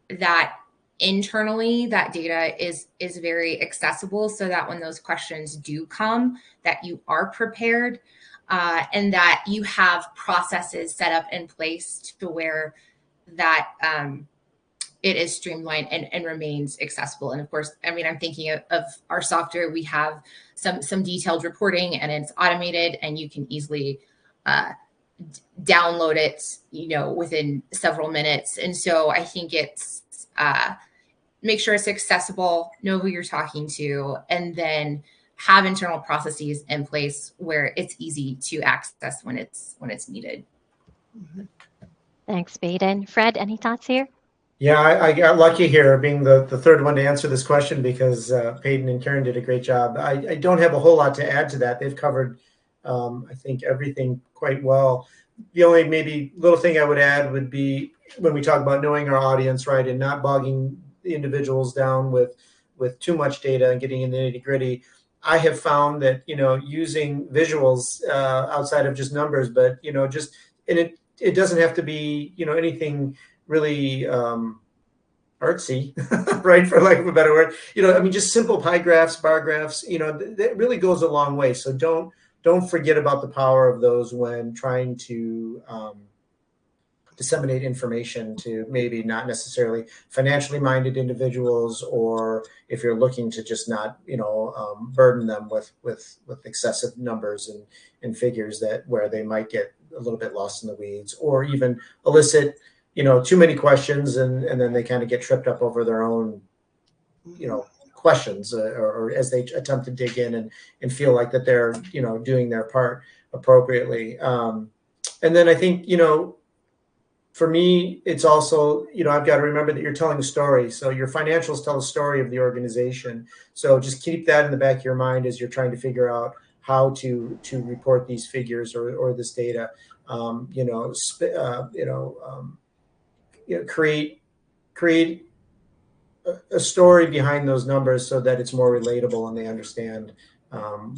that internally that data is very accessible, so that when those questions do come, that you are prepared, and that you have processes set up in place to where that it is streamlined and remains accessible. And of course, I mean, I'm thinking of our software. We have some detailed reporting, and it's automated, and you can easily download it, you know, within several minutes. And so I think it's make sure it's accessible, know who you're talking to, and then have internal processes in place where it's easy to access when it's needed. Thanks, Peyton. Fred, any thoughts here? Yeah, I got lucky here being the third one to answer this question, because Peyton and Karen did a great job. I don't have a whole lot to add to that. They've covered, I think, everything quite well. The only maybe little thing I would add would be when we talk about knowing our audience, right, and not bogging the individuals down with too much data and getting in the nitty gritty. I have found that, you know, using visuals outside of just numbers, but, you know, just, and it doesn't have to be, you know, anything really artsy, right, for lack of a better word. You know, I mean, just simple pie graphs, bar graphs, you know, that really goes a long way. So don't forget about the power of those when trying to disseminate information to maybe not necessarily financially minded individuals, or if you're looking to just not, you know, burden them with excessive numbers and figures that where they might get a little bit lost in the weeds, or even elicit, you know, too many questions, and then they kind of get tripped up over their own, you know, questions, or as they attempt to dig in and feel like that they're, you know, doing their part appropriately. And then I think, you know, for me, it's also, you know, I've got to remember that you're telling a story. So your financials tell a story of the organization. So just keep that in the back of your mind as you're trying to figure out how to report these figures or this data. Create a story behind those numbers so that it's more relatable and they understand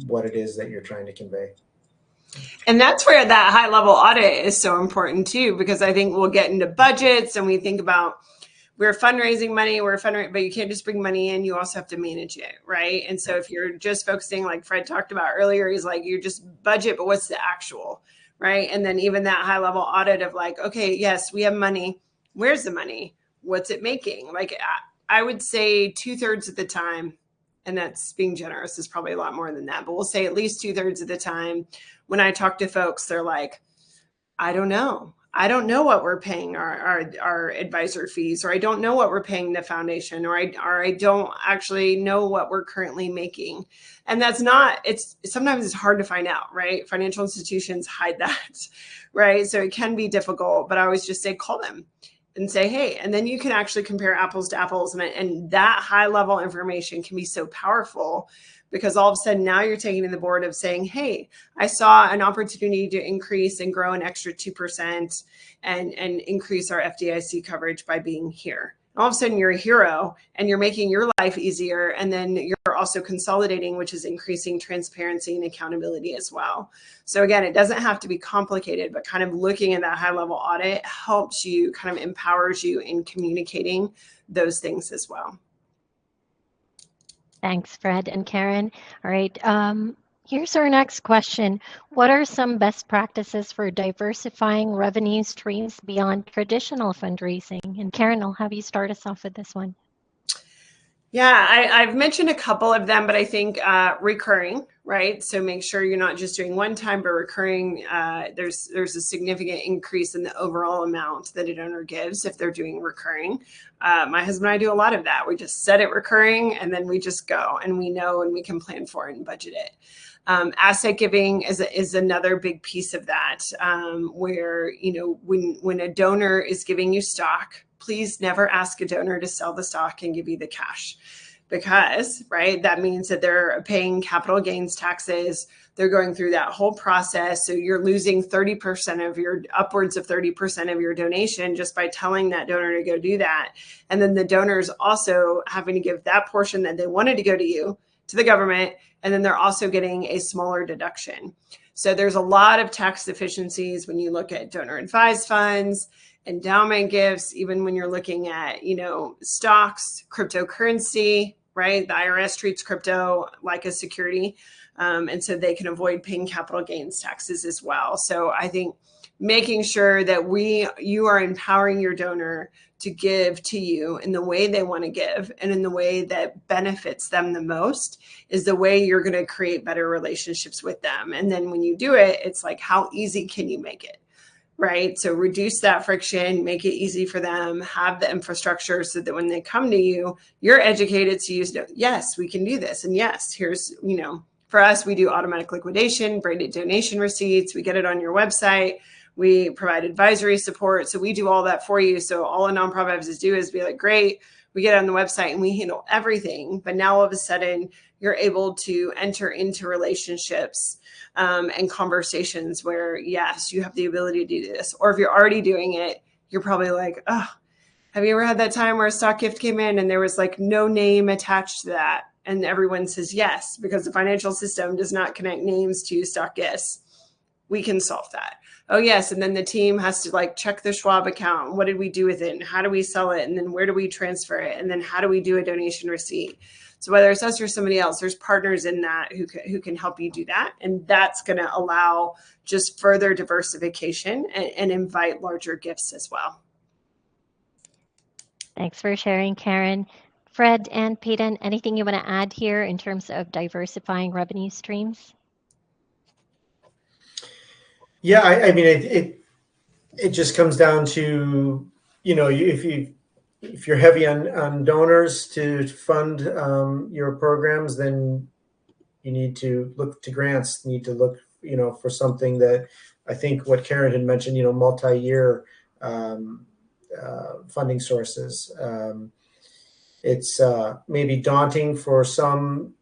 what it is that you're trying to convey. And that's where that high level audit is so important too, because I think we'll get into budgets and we think about we're fundraising money, but you can't just bring money in. You also have to manage it, right? And so if you're just focusing, like Fred talked about earlier, he's like, you just budget, but what's the actual, right? And then even that high level audit of like, okay, yes, we have money. Where's the money? What's it making? Like I would say 2/3 of the time, and that's being generous, is probably a lot more than that, but we'll say at least 2/3 of the time when I talk to folks, they're like, I don't know. I don't know what we're paying our advisor fees, or I don't know what we're paying the foundation, or I don't actually know what we're currently making. And that's not, sometimes it's hard to find out, right? Financial institutions hide that, right? So it can be difficult, but I always just say, call them and say, hey, and then you can actually compare apples to apples. And that high level information can be so powerful, because all of a sudden now you're taking the board of saying, hey, I saw an opportunity to increase and grow an extra 2% and increase our FDIC coverage by being here. All of a sudden you're a hero and you're making your life easier. And then you're also consolidating, which is increasing transparency and accountability as well. So again, it doesn't have to be complicated, but kind of looking at that high level audit helps you, kind of empowers you in communicating those things as well. Thanks, Fred and Karen. All right. Here's our next question. What are some best practices for diversifying revenue streams beyond traditional fundraising? And Karen, I'll have you start us off with this one. Yeah, I've mentioned a couple of them, but I think recurring, right? So make sure you're not just doing one time, but recurring. There's a significant increase in the overall amount that a donor gives if they're doing recurring. My husband and I do a lot of that. We just set it recurring, and then we just go, and we know, and we can plan for it and budget it. Asset giving is another big piece of that, where, you know, when a donor is giving you stock, please never ask a donor to sell the stock and give you the cash, because, right, that means that they're paying capital gains taxes. They're going through that whole process. So you're losing 30% of your, upwards of 30% of your donation just by telling that donor to go do that. And then the donors also having to give that portion that they wanted to go to you, to the government, and then they're also getting a smaller deduction. So there's a lot of tax deficiencies when you look at donor advised funds, endowment gifts, even when you're looking at, you know, stocks, cryptocurrency, right? The IRS treats crypto like a security. And so they can avoid paying capital gains taxes as well. So I think making sure that you are empowering your donor to give to you in the way they want to give and in the way that benefits them the most is the way you're going to create better relationships with them. And then when you do it, it's like, how easy can you make it? Right? So reduce that friction, make it easy for them, have the infrastructure so that when they come to you, you're educated to use, yes, we can do this. And yes, here's, you know, for us, we do automatic liquidation, braided donation receipts. We get it on your website. We provide advisory support. So we do all that for you. So all a nonprofit has to do is be like, great, we get on the website and we handle everything. But now all of a sudden, you're able to enter into relationships and conversations where, yes, you have the ability to do this. Or if you're already doing it, you're probably like, oh, have you ever had that time where a stock gift came in and there was like no name attached to that? And everyone says yes, because the financial system does not connect names to stock gifts. We can solve that. Oh, yes. And then the team has to like check the Schwab account. What did we do with it? And how do we sell it? And then where do we transfer it? And then how do we do a donation receipt? So whether it's us or somebody else, there's partners in that who can help you do that. And that's going to allow just further diversification and invite larger gifts as well. Thanks for sharing, Karen. Fred and Peyton, anything you want to add here in terms of diversifying revenue streams? Yeah, I mean, it just comes down to, you know, if you're heavy on donors to fund your programs, then you need to look to grants. Need to look, you know, for something that I think what Karen had mentioned, you know, multi-year funding sources. It's maybe daunting for some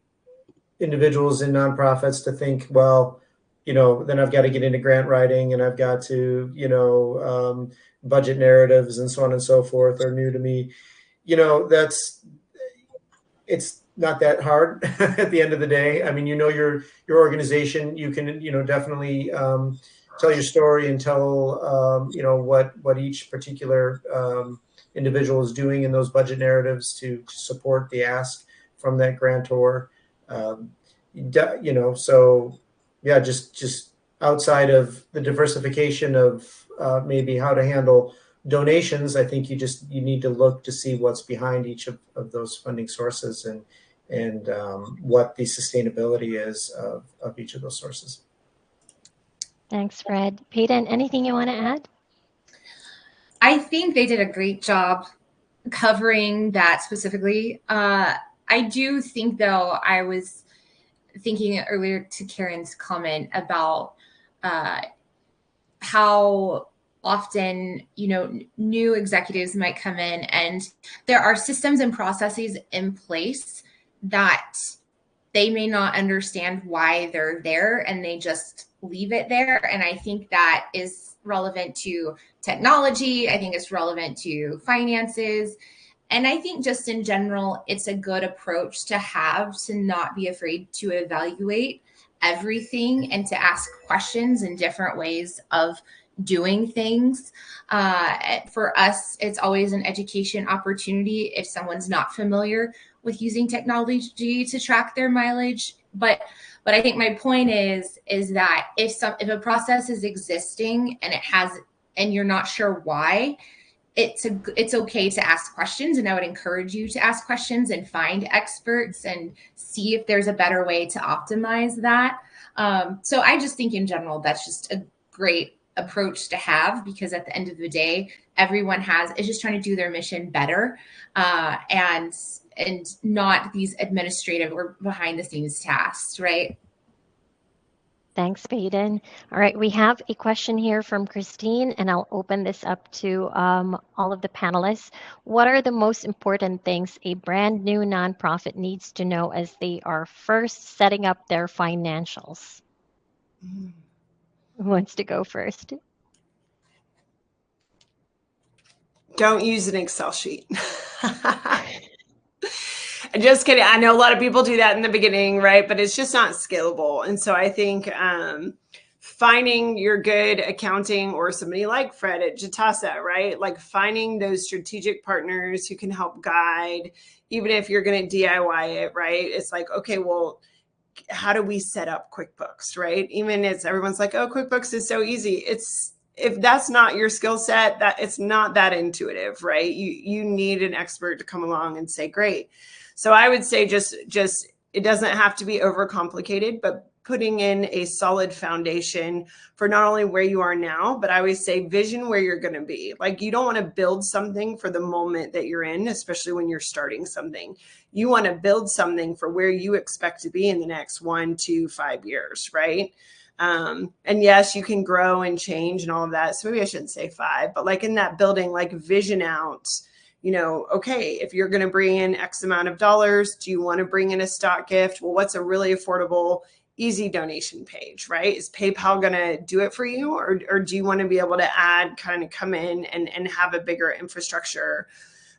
individuals in nonprofits to think, well, you know, then I've got to get into grant writing and I've got to, you know, budget narratives and so on and so forth are new to me. You know, it's not that hard at the end of the day. I mean, you know, your organization, you can, you know, definitely tell your story and tell, you know, what each particular individual is doing in those budget narratives to support the ask from that grantor. You know, so yeah, just outside of the diversification of maybe how to handle donations, I think you need to look to see what's behind each of those funding sources and what the sustainability is of each of those sources. Thanks, Fred. Peyton, anything you want to add? I think they did a great job covering that specifically. I do think, though, I was thinking earlier to Karen's comment about how often, new executives might come in and there are systems and processes in place that they may not understand why they're there and they just leave it there. And I think that is relevant to technology. I think it's relevant to finances. And I think just in general, it's a good approach to have, to not be afraid to evaluate everything and to ask questions in different ways of doing things. For us, it's always an education opportunity if someone's not familiar with using technology to track their mileage. But I think my point is that if a process is existing and you're not sure why, it's okay to ask questions, and I would encourage you to ask questions and find experts and see if there's a better way to optimize that. So I just think in general that's just a great approach to have, because at the end of the day, everyone is just trying to do their mission better, and not these administrative or behind the scenes tasks, right? Thanks, Peyton. All right, we have a question here from Christine, and I'll open this up to all of the panelists. What are the most important things a brand new nonprofit needs to know as they are first setting up their financials? Who wants to go first? Don't use an Excel sheet. Just kidding. I know a lot of people do that in the beginning, right? But it's just not scalable. And so I think finding your good accounting, or somebody like Fred at Jatasa, right? Like finding those strategic partners who can help guide, even if you're going to DIY it, right? It's like, okay, well, how do we set up QuickBooks, right? Even if everyone's like, oh, QuickBooks is so easy. If that's not your skill set, that it's not that intuitive, right? You need an expert to come along and say, great. So I would say just it doesn't have to be overcomplicated, but putting in a solid foundation for not only where you are now, but I always say vision where you're going to be. Like, you don't want to build something for the moment that you're in, especially when you're starting something. You want to build something for where you expect to be in the next 1 to 5 years, right? And yes, you can grow and change and all of that. So maybe I shouldn't say 5, but like in that building, like vision out, okay, if you're going to bring in X amount of dollars, do you want to bring in a stock gift? Well, what's a really affordable, easy donation page, right? Is PayPal going to do it for you? Or do you want to be able to come in and have a bigger infrastructure?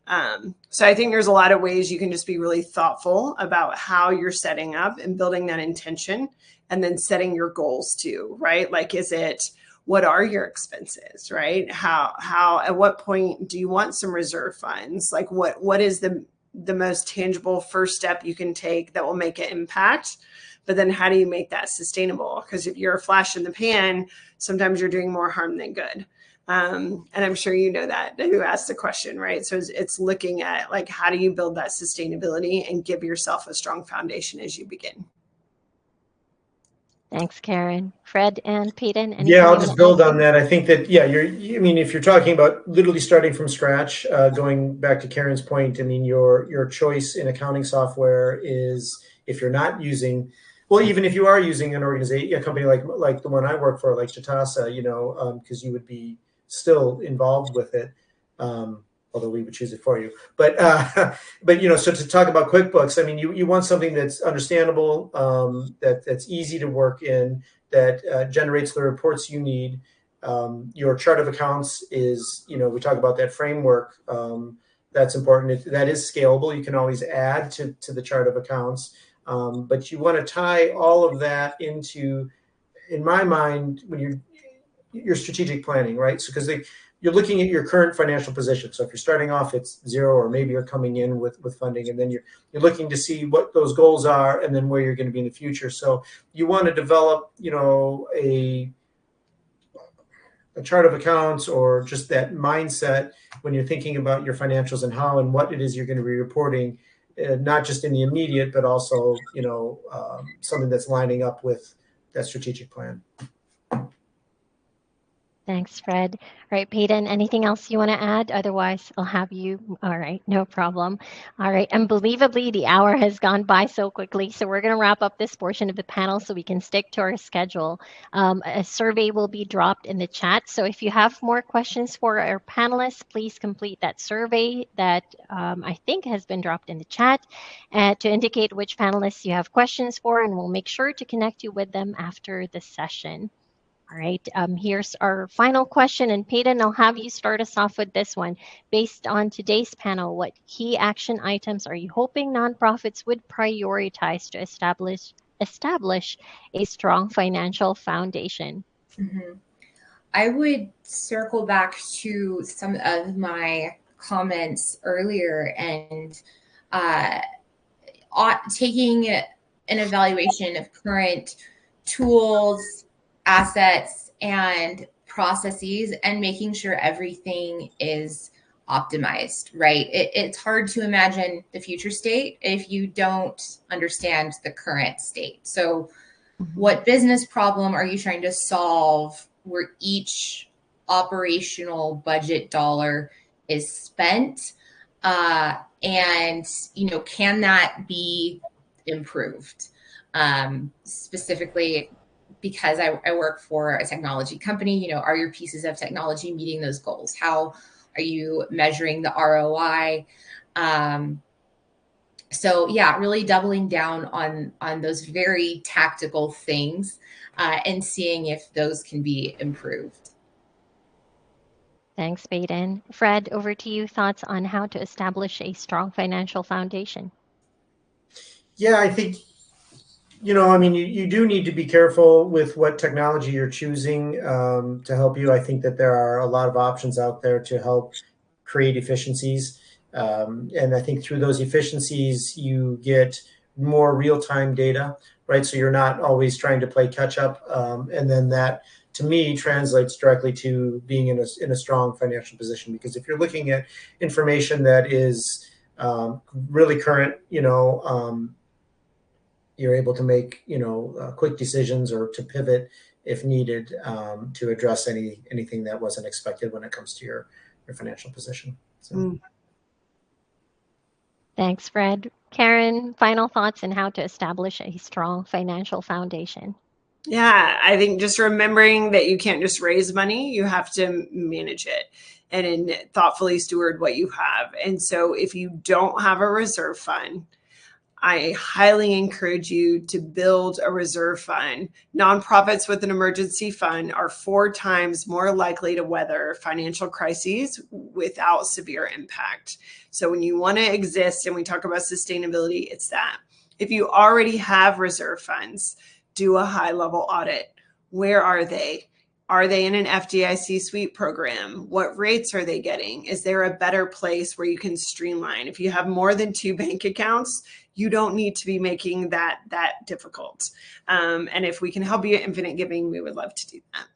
So I think there's a lot of ways you can just be really thoughtful about how you're setting up and building that intention, and then setting your goals too, right? Like, what are your expenses, right? How, at what point do you want some reserve funds? Like what is the most tangible first step you can take that will make an impact? But then how do you make that sustainable? Because if you're a flash in the pan, sometimes you're doing more harm than good. And I'm sure you know that, who asked the question, right? So it's looking at like, how do you build that sustainability and give yourself a strong foundation as you begin? Thanks, Karen. Fred and Peyton, anything Yeah, I'll you want just to build add? on that. I think that, if you're talking about literally starting from scratch, going back to Karen's point, I mean, your choice in accounting software is, if you're not using, well, even if you are using an organization, a company like the one I work for, like Jatasa, because you would be still involved with it. Although we would choose it for you. But so to talk about QuickBooks, I mean, you want something that's understandable, that's easy to work in, that generates the reports you need. Your chart of accounts is, we talk about that framework. That's important. That is scalable. You can always add to the chart of accounts. But you want to tie all of that into, in my mind, when you're strategic planning, right? So because you're looking at your current financial position. So if you're starting off, it's 0, or maybe you're coming in with funding, and then you're looking to see what those goals are and then where you're going to be in the future. So you want to develop, a chart of accounts, or just that mindset when you're thinking about your financials and how and what it is you're going to be reporting, not just in the immediate, but also, something that's lining up with that strategic plan. Thanks, Fred. All right, Peyton, anything else you want to add? Otherwise, I'll have you. All right, no problem. All right, unbelievably, the hour has gone by so quickly. So we're going to wrap up this portion of the panel so we can stick to our schedule. A survey will be dropped in the chat. So if you have more questions for our panelists, please complete that survey that I think has been dropped in the chat to indicate which panelists you have questions for, and we'll make sure to connect you with them after the session. All right, here's our final question. And Peyton, I'll have you start us off with this one. Based on today's panel, what key action items are you hoping nonprofits would prioritize to establish a strong financial foundation? Mm-hmm. I would circle back to some of my comments earlier and taking an evaluation of current tools, assets, and processes and making sure everything is optimized, right? It's hard to imagine the future state if you don't understand the current state. So what business problem are you trying to solve where each operational budget dollar is spent? And, can that be improved? Specifically, because I work for a technology company, are your pieces of technology meeting those goals? How are you measuring the ROI? So yeah, really doubling down on those very tactical things and seeing if those can be improved. Thanks, Peyton. Fred, over to you. Thoughts on how to establish a strong financial foundation? Yeah, I think, you do need to be careful with what technology you're choosing to help you. I think that there are a lot of options out there to help create efficiencies. And I think through those efficiencies, you get more real-time data, right? So you're not always trying to play catch up. And then that, to me, translates directly to being in a strong financial position. Because if you're looking at information that is really current, you're able to make quick decisions or to pivot if needed to address anything that wasn't expected when it comes to your financial position. So. Thanks, Fred. Karen, final thoughts on how to establish a strong financial foundation? Yeah, I think just remembering that you can't just raise money, you have to manage it and thoughtfully steward what you have. And so if you don't have a reserve fund, I highly encourage you to build a reserve fund. Nonprofits with an emergency fund are 4 times more likely to weather financial crises without severe impact. So when you want to exist and we talk about sustainability, it's that. If you already have reserve funds, do a high-level audit. Where are they? Are they in an FDIC sweep program? What rates are they getting? Is there a better place where you can streamline? If you have more than 2 bank accounts, you don't need to be making that difficult. And if we can help you at Infinite Giving, we would love to do that.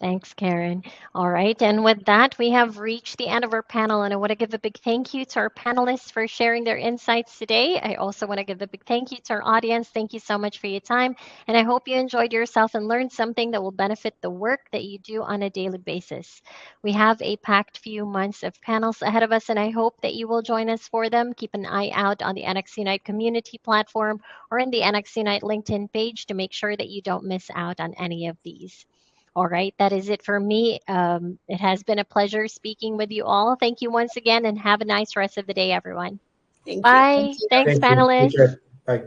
Thanks, Karen. All right. And with that, we have reached the end of our panel. And I want to give a big thank you to our panelists for sharing their insights today. I also want to give a big thank you to our audience. Thank you so much for your time. And I hope you enjoyed yourself and learned something that will benefit the work that you do on a daily basis. We have a packed few months of panels ahead of us, and I hope that you will join us for them. Keep an eye out on the NX Unite community platform or in the NX Unite LinkedIn page to make sure that you don't miss out on any of these. All right, that is it for me. It has been a pleasure speaking with you all. Thank you once again and have a nice rest of the day, everyone. Thank you. Bye. Thanks, Thank you. Take panelists. care. Bye.